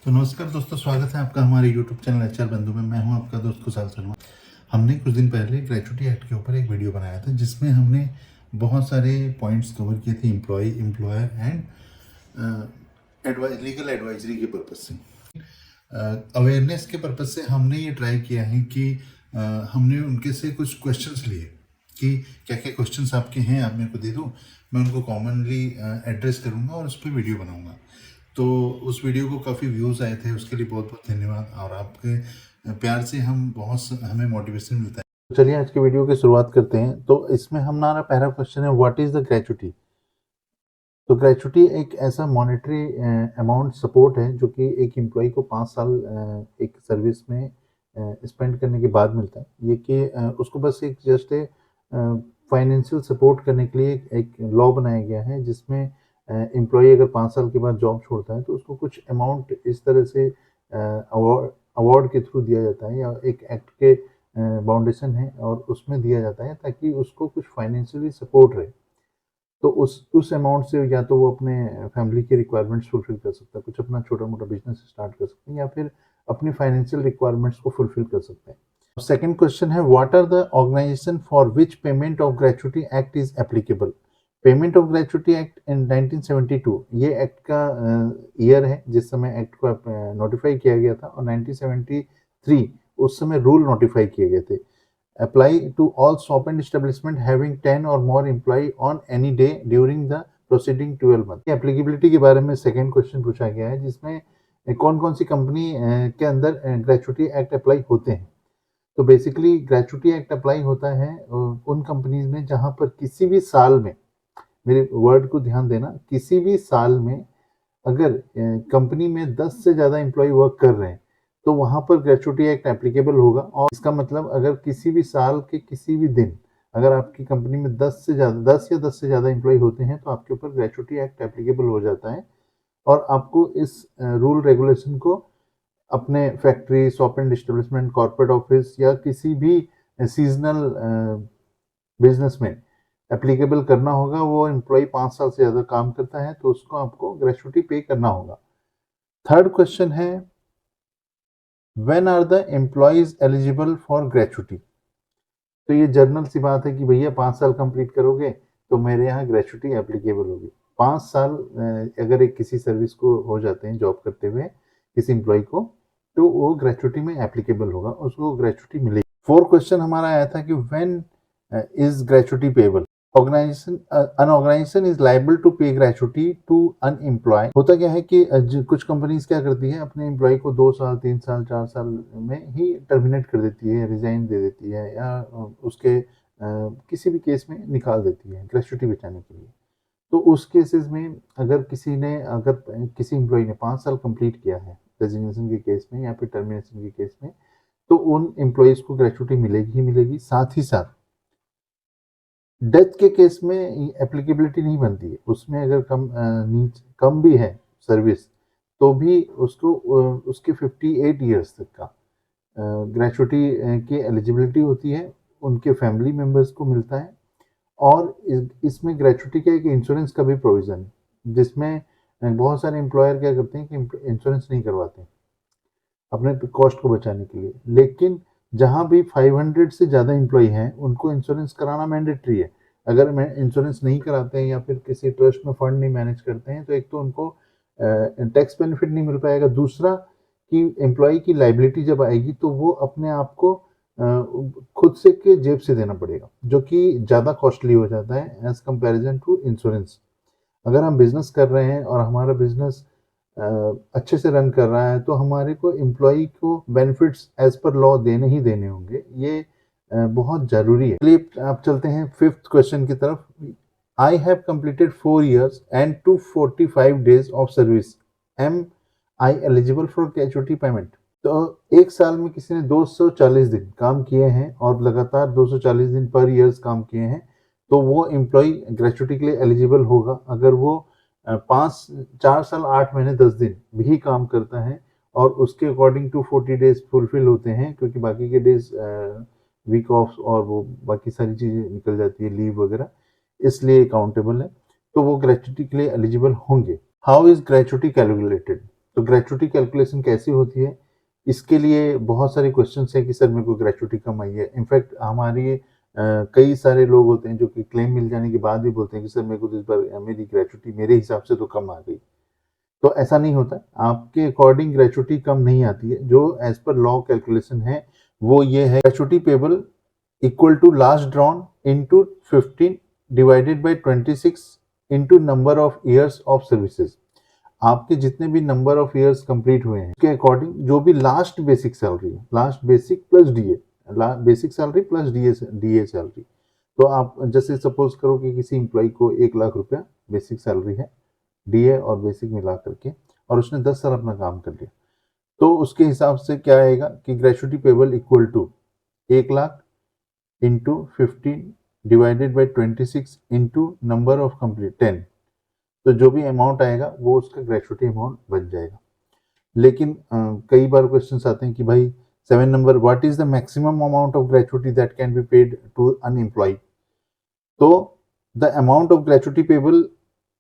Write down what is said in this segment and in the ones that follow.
तो नमस्कार दोस्तों, स्वागत है आपका हमारे यूट्यूब चैनल एचआर बंधु में। मैं हूं आपका दोस्त खुशहाल शर्मा। हमने कुछ दिन पहले ग्रेच्युटी एक्ट के ऊपर एक वीडियो बनाया था जिसमें हमने बहुत सारे पॉइंट्स कवर किए थे employ, employer and legal advisory के पर्पज से। अवेयरनेस के पर्पज से हमने ये ट्राई किया है कि हमने उनके से कुछ क्वेश्चंस लिए कि क्या क्या क्वेश्चंस आपके हैं, आप मेरे को दे दो, मैं उनको कॉमनली एड्रेस करूँगा और उस पर वीडियो बनाऊँगा। तो उस वीडियो को काफ़ी व्यूज़ आए थे, उसके लिए बहुत बहुत धन्यवाद। और आपके प्यार से हमें मोटिवेशन मिलता है। तो चलिए आज के वीडियो की शुरुआत करते हैं। तो इसमें हमारा पहला क्वेश्चन है, व्हाट इज़ द ग्रेच्युटी। तो ग्रेच्युटी एक ऐसा मॉनेटरी अमाउंट सपोर्ट है जो कि एक एम्प्लॉय को 5 साल एक सर्विस में स्पेंड करने के बाद मिलता है। ये कि उसको बस एक जस्ट फाइनेंशियल सपोर्ट करने के लिए एक लॉ बनाया गया है जिसमें एम्प्लॉय अगर 5 साल के बाद जॉब छोड़ता है तो उसको कुछ अमाउंट इस तरह से अवार्ड के थ्रू दिया जाता है, या एक एक्ट के बाउंडेशन है और उसमें दिया जाता है ताकि उसको कुछ फाइनेंशियली सपोर्ट रहे। तो उस अमाउंट से या तो वो अपने फैमिली की रिक्वायरमेंट्स फुलफिल कर सकता है, कुछ अपना छोटा मोटा बिजनेस स्टार्ट कर सकते हैं, या फिर अपनी फाइनेंशियल रिक्वायरमेंट्स को फुलफिल कर सकते हैं। सेकंड क्वेश्चन है, what are the organisation for which payment of gratuity act is applicable. Payment of gratuity act in 1972, ये एक्ट का ईयर है जिस समय एक्ट को नोटिफाई किया गया था, और 1973 उस समय रूल नोटिफाई किए गए थे। Apply to all shop and establishment having 10 or more employee on any day during the preceding 12 months। Applicability के बारे में सेकंड क्वेश्चन पूछा गया है जिसमें कौन कौन सी कंपनी के अंदर ग्रेच्युटी एक्ट अप्लाई होते हैं। तो बेसिकली ग्रेच्युटी एक्ट अप्लाई होता है उन कंपनीज में जहां पर किसी भी साल में, मेरे वर्ड को ध्यान देना, किसी भी साल में अगर कंपनी में 10 से ज़्यादा एम्प्लॉय वर्क कर रहे हैं तो वहां पर ग्रेच्युटी एक्ट एप्लीकेबल होगा। और इसका मतलब अगर किसी भी साल के किसी भी दिन अगर आपकी कंपनी में 10 या 10 से ज़्यादा एम्प्लॉय होते हैं तो आपके ऊपर ग्रेच्युटी एक्ट एप्लीकेबल हो जाता है, और आपको इस रूल रेगुलेशन को अपने factory, shop and establishment, corporate office या किसी भी सीजनल बिजनेस में एप्लीकेबल करना होगा। वो एम्प्लॉय 5 साल से ज़्यादा काम करता है तो उसको आपको ग्रेच्युटी पे करना होगा। थर्ड क्वेश्चन है, when are the employees eligible for gratuity. तो ये जर्नल सी बात है कि भैया 5 साल कंप्लीट करोगे तो मेरे यहाँ ग्रेच्युटी एप्लीकेबल होगी। 5 साल अगर एक किसी सर्विस को हो जाते हैं जॉब करते हुए किसी एम्प्लॉय को, तो वो ग्रेच्युटी में एप्लीकेबल होगा, उसको ग्रेच्युटी मिलेगी। फोर्थ क्वेश्चन हमारा आया था कि when is gratuity payable. an organization is liable to pay gratuity to unemployed। होता क्या है कि कुछ कंपनीज क्या करती है, अपने एम्प्लॉय को 2 साल, 3 साल, 4 साल में ही टर्मिनेट कर देती है, रिजाइन दे देती है, या उसके किसी भी केस में निकाल देती है ग्रेच्युटी बचाने के लिए। तो उस केसेस में अगर किसी एम्प्लॉय ने 5 साल कंप्लीट किया है रेजिग्नेशन के केस में या फिर टर्मिनेशन के केस में, तो उन एम्प्लॉयज को ग्रेच्युटी मिलेगी ही मिलेगी। साथ ही साथ डेथ के केस में एप्लीकेबिलिटी नहीं बनती है, उसमें अगर कम भी है सर्विस तो भी उसको उसके 58 ईयर्स तक का ग्रेच्युटी की एलिजिबिलिटी होती है, उनके फैमिली मेम्बर्स को मिलता है। और इसमें ग्रेच्युटी का एक इंश्योरेंस का भी प्रोविज़न है जिसमें बहुत सारे एम्प्लॉयर क्या करते हैं कि इंश्योरेंस नहीं करवाते अपने कॉस्ट को बचाने के लिए, लेकिन जहां भी 500 से ज़्यादा एम्प्लॉय हैं उनको इंश्योरेंस कराना मैंडेटरी है। अगर इंश्योरेंस नहीं कराते हैं या फिर किसी ट्रस्ट में फंड नहीं मैनेज करते हैं तो एक तो उनको टैक्स बेनिफिट नहीं मिल पाएगा, दूसरा कि एम्प्लॉय की लाइबिलिटी जब आएगी तो वो अपने आप को खुद से के जेब से देना पड़ेगा, जो कि ज़्यादा कॉस्टली हो जाता है एज कंपेरिजन टू इंश्योरेंस। अगर हम बिजनेस कर रहे हैं और हमारा बिजनेस अच्छे से रन कर रहा है तो हमारे को एम्प्लॉय को बेनिफिट्स एज पर लॉ देने ही देने होंगे, ये बहुत जरूरी है। चलिए आप चलते हैं फिफ्थ क्वेश्चन की तरफ। I have completed 4 years and 245 days of service, am I eligible for gratuity payment. तो एक साल में किसी ने 240 दिन काम किए हैं और लगातार 240 दिन पर ईयर्स काम किए हैं तो वो एम्प्लॉय ग्रेच्युटी के लिए एलिजिबल होगा अगर वो 4 साल 8 महीने 10 दिन भी काम करता है और उसके अकॉर्डिंग 240 डेज फुलफिल होते हैं, क्योंकि बाकी के डेज वीक ऑफ और वो बाकी सारी चीज़ें निकल जाती है, लीव वगैरह, इसलिए अकाउंटेबल है, तो वो ग्रेच्युटी के लिए एलिजिबल होंगे। How is gratuity calculated. तो ग्रेचुटी कैलकुलेशन कैसी होती है, इसके लिए बहुत सारे क्वेश्चंस हैं कि सर मेरे को ग्रेचुटी कम आई है। इनफैक्ट हमारी कई सारे लोग होते हैं जो कि क्लेम मिल जाने के बाद भी बोलते हैं कि सर मेरे को तो इस बार मेरी ग्रेचुटी मेरे हिसाब से तो कम आ गई। तो ऐसा नहीं होता, आपके अकॉर्डिंग ग्रेचुटी कम नहीं आती है। जो एज पर लॉ कैलकुलेशन है वो ये है, gratuity payable equal to last drawn into 15 divided by 26 into number of years of services. आपके जितने भी नंबर ऑफ ईयर्स कंप्लीट हुए हैं उसके अकॉर्डिंग जो भी लास्ट बेसिक सैलरी है, last basic plus DA, basic salary plus DA salary. तो आप जैसे सपोज करो कि किसी एम्प्लॉय को 1 लाख रुपया बेसिक सैलरी है, डीए और बेसिक मिला करके, और उसने 10 साल अपना काम कर लिया, तो उसके हिसाब से क्या आएगा कि gratuity payable equal to 1 lakh into 15 divided by 26 into number of complete 10। तो जो भी अमाउंट आएगा वो उसका ग्रेचुटी अमाउंट बन जाएगा। लेकिन कई बार क्वेश्चन आते हैं कि भाई 7 number, what is the maximum amount of gratuity that can be paid to an employee. तो the amount of gratuity payable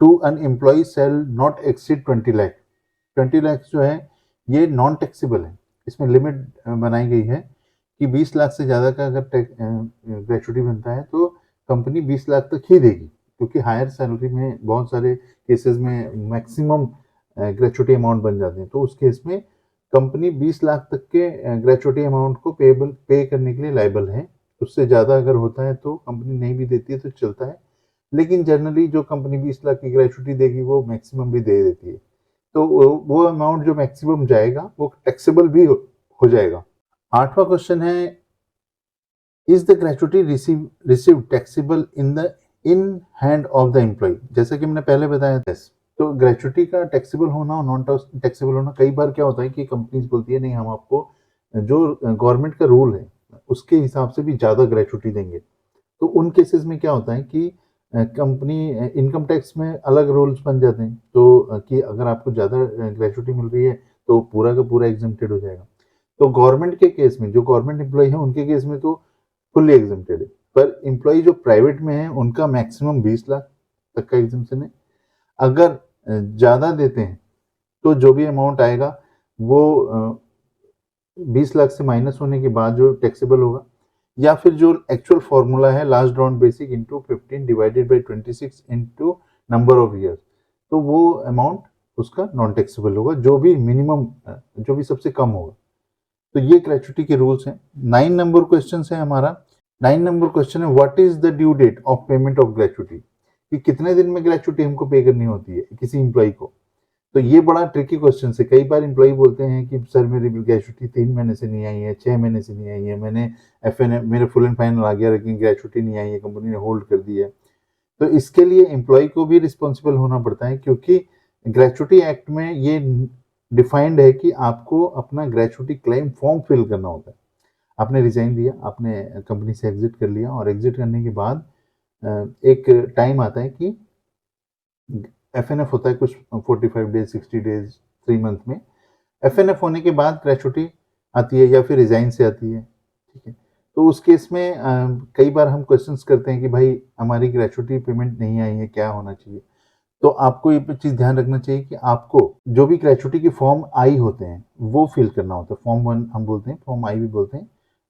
to an employee shall not exceed 20 lakh. 20 lakh जो है ये नॉन टैक्सेबल है। इसमें लिमिट बनाई गई है कि 20 लाख से ज़्यादा का अगर ग्रेचुटी बनता है तो कंपनी 20 लाख तक ही देगी, क्योंकि हायर सैलरी में बहुत सारे केसेस में मैक्सिमम ग्रेचुटी अमाउंट बन जाते हैं। तो उस केस में कंपनी 20 लाख तक के ग्रेचुटी अमाउंट को पे करने के लिए लायबल है। उससे ज़्यादा अगर होता है तो कंपनी नहीं भी देती है तो चलता है, लेकिन जनरली जो कंपनी 20 लाख की ग्रेचुटी देगी वो मैक्सिमम भी दे देती है। तो वो अमाउंट जो मैक्सिमम जाएगा वो टैक्सेबल भी हो जाएगा। 8वां क्वेश्चन है, is the gratuity receive taxable in hand of the employ. जैसा कि मैंने पहले बताया था, तो ग्रेचुटी का टैक्सेबल होना और नॉन टैक्सेबल होना, कई बार क्या होता है कि कंपनीज बोलती है नहीं हम आपको जो गवर्नमेंट का रूल है उसके हिसाब से भी ज़्यादा ग्रेचुटी देंगे। तो उन केसेस में क्या होता है कि कंपनी इनकम टैक्स में अलग रूल्स बन जाते हैं, तो कि अगर आपको ज़्यादा ग्रेचुटी मिल रही है तो पूरा का पूरा एग्जम्प्टेड हो जाएगा। तो गवर्नमेंट के केस में, जो गवर्नमेंट एम्प्लॉय है उनके केस में तो फुल्ली एग्जम्प्टेड है, पर एम्प्लॉय जो प्राइवेट में है उनका मैक्सिमम 20 लाख तक का एग्जम्पशन है। अगर ज़्यादा देते हैं तो जो भी अमाउंट आएगा वो 20 लाख से माइनस होने के बाद जो टैक्सेबल होगा, या फिर जो एक्चुअल फॉर्मूला है last drawn basic into 15 divided by 26 into number of years, तो वो अमाउंट उसका नॉन टैक्सेबल होगा, जो भी मिनिमम, जो भी सबसे कम होगा। तो ये ग्रेचुटी के रूल्स हैं। 9 नंबर क्वेश्चन है हमारा। 9 नंबर क्वेश्चन है, what is the due date of payment of gratuity, कि कितने दिन में ग्रेचुटी हमको पे करनी होती है किसी एम्प्लॉय को। तो ये बड़ा ट्रिकी क्वेश्चन है। कई बार एम्प्लॉय बोलते हैं कि सर मेरी ग्रेचुटी 3 महीने से नहीं आई है, 6 महीने से नहीं आई है, मैंने मेरे फुल एंड फाइनल आ गया लेकिन ग्रेचुटी नहीं आई है, कंपनी ने होल्ड कर दी है। तो इसके लिए एम्प्लॉय को भी रिस्पॉन्सिबल होना पड़ता है, क्योंकि ग्रेचुटी एक्ट में ये डिफाइंड है कि आपको अपना ग्रेचुटी क्लेम फॉर्म फिल करना होता है। आपने रिजाइन दिया, आपने कंपनी से एग्जिट कर लिया, और एग्जिट करने के बाद एक टाइम आता है कि एफएनएफ होता है कुछ 45 डेज, 60 डेज, 3 मंथ में। एफएनएफ होने के बाद ग्रेचुटी आती है या फिर रिजाइन से आती है, ठीक है। तो उस केस में कई बार हम क्वेश्चंस करते हैं कि भाई हमारी ग्रेचुटी पेमेंट नहीं आई है, क्या होना चाहिए। तो आपको ये चीज़ ध्यान रखना चाहिए कि आपको जो भी ग्रेचुटी के फॉर्म आई होते हैं वो फिल करना होता है। फॉर्म 1 हम बोलते हैं, फॉर्म आई भी बोलते हैं।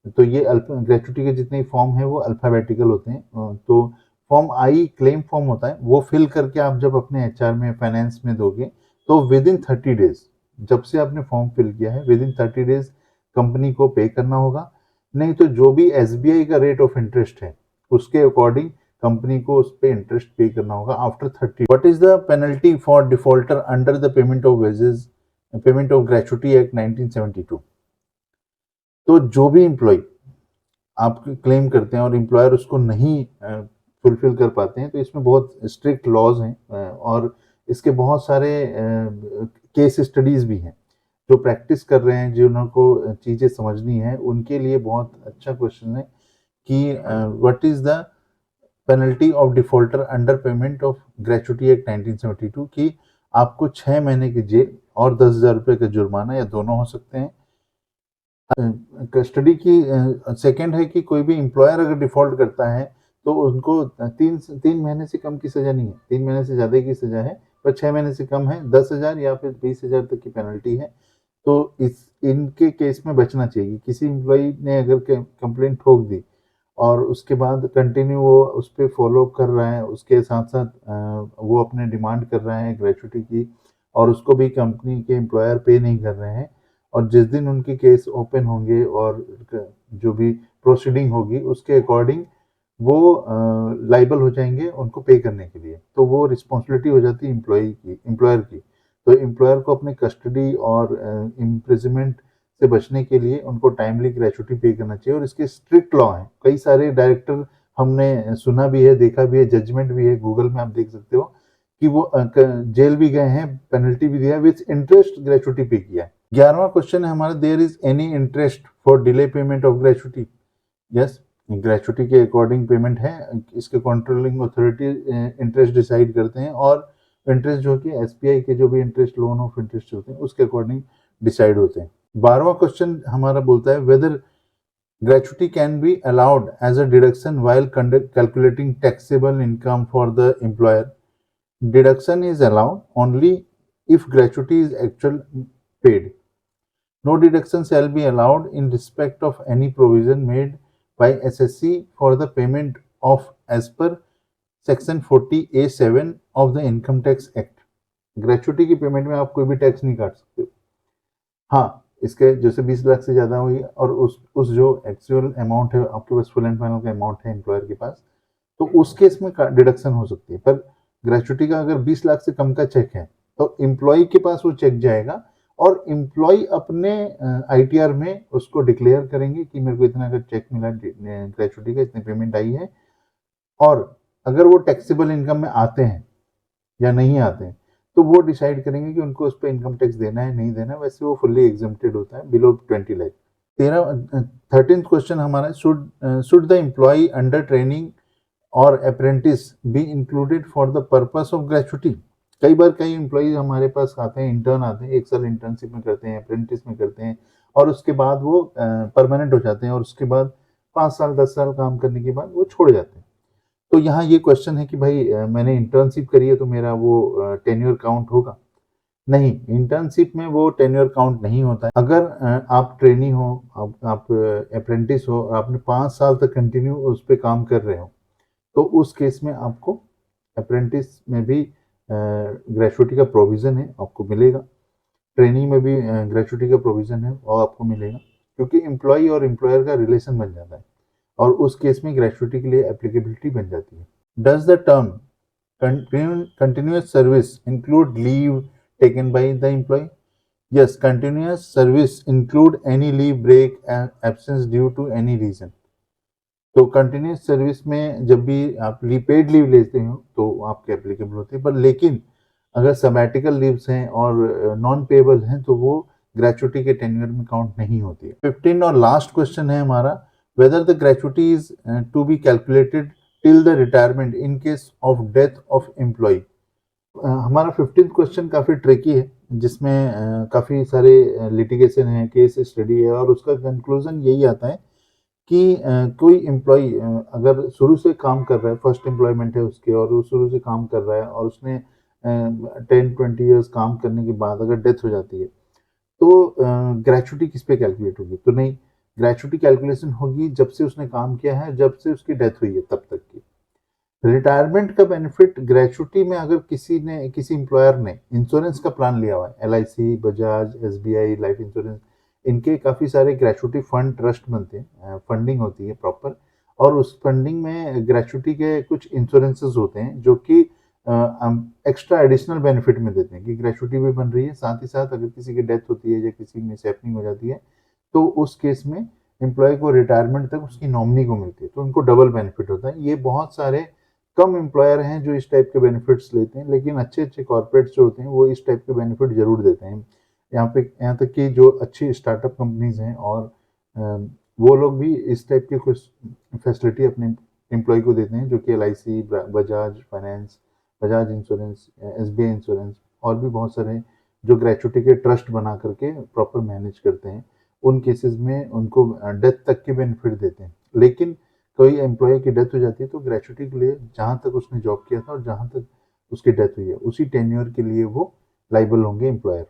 तो ये ग्रेचुटी के जितने फॉर्म है वो अल्फाबेटिकल होते हैं। तो फॉर्म आई क्लेम फॉर्म होता है, वो फिल करके आप जब अपने एचआर में, फाइनेंस में दोगे तो विद इन 30 डेज, जब से आपने फॉर्म फिल किया है विद इन 30 डेज कंपनी को पे करना होगा। नहीं तो जो भी एसबीआई का रेट ऑफ इंटरेस्ट है उसके अकॉर्डिंग कंपनी को उस पे इंटरेस्ट पे करना होगा after 30। What is the penalty for defaulter under the payment of wages, payment of gratuity act 1972। तो जो भी एम्प्लॉय आप क्लेम करते हैं और एम्प्लॉयर उसको नहीं फुलफिल कर पाते हैं, तो इसमें बहुत स्ट्रिक्ट लॉज हैं और इसके बहुत सारे केस स्टडीज भी हैं। जो प्रैक्टिस कर रहे हैं, जिनको चीज़ें समझनी है, उनके लिए बहुत अच्छा क्वेश्चन है कि what is the penalty of defaulter under payment of gratuity act 1972, कि आपको 6 महीने की जेल और 10,000 रुपये का जुर्माना या दोनों हो सकते हैं। कस्टडी की सेकंड है कि कोई भी एम्प्लॉयर अगर डिफॉल्ट करता है तो उनको 3 महीने से कम की सजा नहीं है, 3 महीने से ज़्यादा की सजा है, पर 6 महीने से कम है 10,000 या फिर 20,000 तक की पेनल्टी है। तो इनके केस में बचना चाहिए। किसी एम्प्लॉई ने अगर कंप्लेंट ठोक दी और उसके बाद कंटिन्यू वो उस पर फॉलो कर रहा है, उसके साथ साथ वो अपने डिमांड कर रहा है ग्रेचुटी की, और उसको भी कंपनी के एम्प्लॉयर पे नहीं कर रहे हैं, और जिस दिन उनके केस ओपन होंगे और जो भी प्रोसीडिंग होगी उसके अकॉर्डिंग वो लाइबल हो जाएंगे उनको पे करने के लिए, तो वो रिस्पॉन्सिबिलिटी हो जाती है एम्प्लॉयर की। तो एम्प्लॉयर को अपने कस्टडी और इम्प्रिजनमेंट से बचने के लिए उनको टाइमली ग्रेचुटी पे करना चाहिए, और इसके स्ट्रिक्ट लॉ हैं। कई सारे डायरेक्टर हमने सुना भी है, देखा भी है, जजमेंट भी है, गूगल में आप देख सकते हो कि वो जेल भी गए हैं, पेनल्टी भी दिया, विथ इंटरेस्ट ग्रेचुटी पे किया है। 11वां क्वेश्चन है हमारा, there is any interest for delay payment of gratuity? Yes, gratuity के अकॉर्डिंग पेमेंट है, इसके कंट्रोलिंग अथॉरिटी इंटरेस्ट डिसाइड करते हैं, और इंटरेस्ट जो कि एसबीआई के जो भी इंटरेस्ट लोन ऑफ इंटरेस्ट होते हैं उसके अकॉर्डिंग डिसाइड होते हैं। 12वां क्वेश्चन हमारा बोलता है weather gratuity can be allowed as a deduction while calculating taxable income for the employer. Deduction is allowed only if gratuity is actually paid. No deduction shall be allowed in respect of any provision made by SSC for the payment of as per section 40A7 of the Income Tax Act. Gratuity की payment में आप कोई भी tax नहीं काट सकते। हाँ, इसके जैसे 20 लाख से ज़्यादा हुई और उस जो एक्चुअल अमाउंट है आपके पास, फुल एंड फाइनल का अमाउंट है एम्प्लॉयर के पास, तो उस केस में डिडक्शन हो सकती है। पर ग्रेचुटी का अगर 20 लाख से कम का चेक है तो एम्प्लॉय के पास वो चेक जाएगा, और एम्प्लॉय अपने आईटीआर में उसको डिक्लेयर करेंगे कि मेरे को इतना का चेक मिला ग्रेचुटी का, इतनी पेमेंट आई है, और अगर वो टैक्सेबल इनकम में आते हैं या नहीं आते हैं तो वो डिसाइड करेंगे कि उनको उस पर इनकम टैक्स देना है नहीं देना है। वैसे वो फुल्ली एग्जेम्प्टेड होता है बिलो 20 लाख। 13th क्वेश्चन हमारा, should the employee under training और apprentice be included for the purpose of gratuity? कई बार कई एम्प्लॉय हमारे पास आते हैं, इंटर्न आते हैं, 1 साल इंटर्नशिप में करते हैं, अप्रेंटिस में करते हैं, और उसके बाद वो परमानेंट हो जाते हैं, और उसके बाद 5 साल 10 साल काम करने के बाद वो छोड़ जाते हैं। तो यहाँ ये क्वेश्चन है कि भाई मैंने इंटर्नशिप करी है तो मेरा वो टेन्योर काउंट होगा? नहीं, इंटर्नशिप में वो टेन्योर काउंट नहीं होता है। अगर आप ट्रेनी हो, आप अप्रेंटिस हो, आपने 5 साल तक कंटिन्यू उस पर काम कर रहे हो, तो उस केस में आपको अप्रेंटिस में भी ग्रेचुटी का प्रोविज़न है, आपको मिलेगा। ट्रेनिंग में भी ग्रेचुटी का प्रोविज़न है और आपको मिलेगा, क्योंकि एम्प्लॉय और एम्प्लॉयर का रिलेशन बन जाता है, और उस केस में ग्रेचुटी के लिए एप्लीकेबिलिटी बन जाती है। Does the term continuous service include leave taken by the employee? Yes, continuous service include any leave, break and absence due to any reason. तो कंटिन्यूस सर्विस में जब भी आप पेड लीव लेते हो तो आपके एप्लीकेबल होते हैं, पर लेकिन अगर सबैटिकल लीव्स हैं और नॉन पेएबल हैं तो वो ग्रेचुटी के टेन्योर में काउंट नहीं होती है। 15 और लास्ट क्वेश्चन है हमारा, whether the gratuity is to be calculated till the retirement in case of death of employ. हमारा 15th क्वेश्चन काफ़ी ट्रिकी है, जिसमें काफ़ी सारे लिटिगेशन है, केस स्टडी है, और उसका कंक्लूजन यही आता है कि कोई एम्प्लॉय अगर शुरू से काम कर रहा है, फर्स्ट एम्प्लॉयमेंट है उसके, और वो शुरू से काम कर रहा है, और उसने 10-20 ईयर्स काम करने के बाद अगर डेथ हो जाती है तो ग्रेचुटी किस पे कैलकुलेट होगी? तो नहीं, ग्रेचुटी कैलकुलेशन होगी जब से उसने काम किया है, जब से उसकी डेथ हुई है तब तक की। रिटायरमेंट का बेनिफिट ग्रेचुटी में अगर किसी एम्प्लॉयर ने इंश्योरेंस का प्लान लिया हुआ है, LIC, Bajaj, SBI life insurance, इनके काफ़ी सारे ग्रेचुटी फंड ट्रस्ट बनते हैं, फंडिंग होती है प्रॉपर, और उस फंडिंग में ग्रेचुटी के कुछ इंश्योरेंसेस होते हैं जो कि एक्स्ट्रा एडिशनल बेनिफिट में देते हैं कि ग्रेचुटी भी बन रही है, साथ ही साथ अगर किसी की डेथ होती है या किसी में सेपनिंग हो जाती है तो उस केस में एम्प्लॉय को रिटायरमेंट तक उसकी नॉमिनी को मिलती है, तो उनको डबल बेनिफिट होता है। ये बहुत सारे कम एम्प्लॉयर हैं जो इस टाइप के बेनिफिट्स लेते हैं, लेकिन अच्छे अच्छे कॉर्पोरेट्स जो होते हैं वो इस टाइप के बेनिफिट जरूर देते हैं। यहाँ तक कि जो अच्छी स्टार्टअप कंपनीज हैं और वो लोग भी इस टाइप की कुछ फैसिलिटी अपने एम्प्लॉय को देते हैं, जो कि LIC, Bajaj finance, Bajaj insurance, SBI insurance, और भी बहुत सारे जो ग्रेचुटी के ट्रस्ट बना करके प्रॉपर मैनेज करते हैं। उन केसेस में उनको डेथ तक के बेनिफिट देते हैं। लेकिन कोई एम्प्लॉय की डेथ हो जाती है तो ग्रेचुटी के लिए जहाँ तक उसने जॉब किया था और जहाँ तक उसकी डेथ हुई है, उसी टेन्योर के लिए वो लाइबल होंगे एम्प्लॉयर।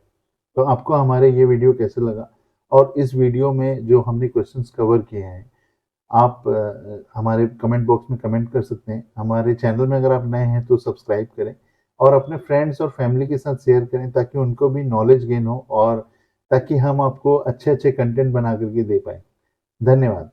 तो आपको हमारे ये वीडियो कैसे लगा, और इस वीडियो में जो हमने क्वेश्चंस कवर किए हैं, आप हमारे कमेंट बॉक्स में कमेंट कर सकते हैं। हमारे चैनल में अगर आप नए हैं तो सब्सक्राइब करें और अपने फ्रेंड्स और फैमिली के साथ शेयर करें, ताकि उनको भी नॉलेज गेन हो और ताकि हम आपको अच्छे अच्छे कंटेंट बना करके दे पाए। धन्यवाद।